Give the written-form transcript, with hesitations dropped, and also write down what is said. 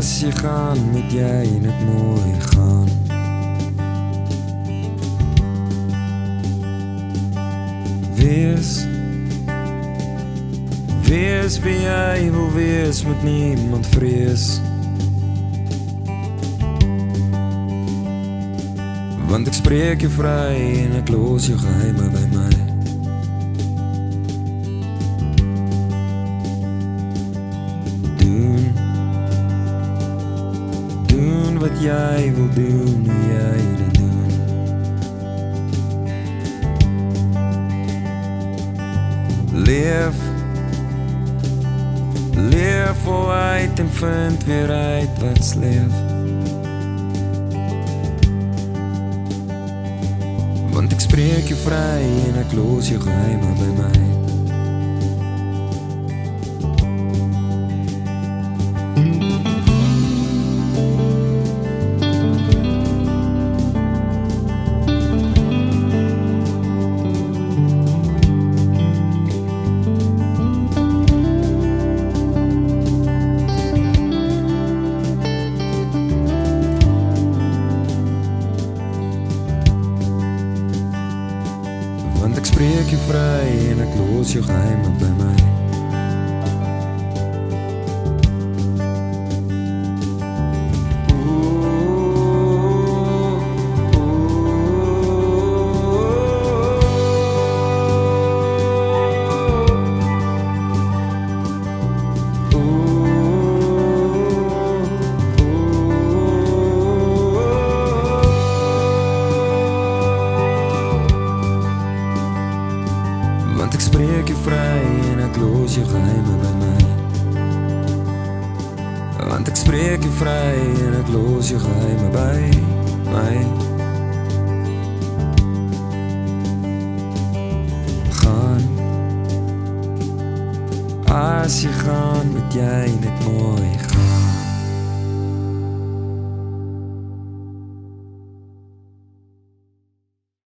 As jy gaan, moet jy net mooi gaan. Wees wie jy wil wees, moet niemand vrees. Want ek spreek jou vry en ek los jou geheime by my. Doen wat jy wil doen, hoe jy dit doen. Leef vooruit en vind weer uit wat's leef. Want ek spreek jou vry en ek los jou geheime by my. Want ek spreek jou vry en ek los jou geheime by my. Want ek spreek jou vry en ek los jou geheime by my. Want ek spreek jou vry en ek los jou geheime by my. Gaan. As jy gaan, moet jy net mooi gaan.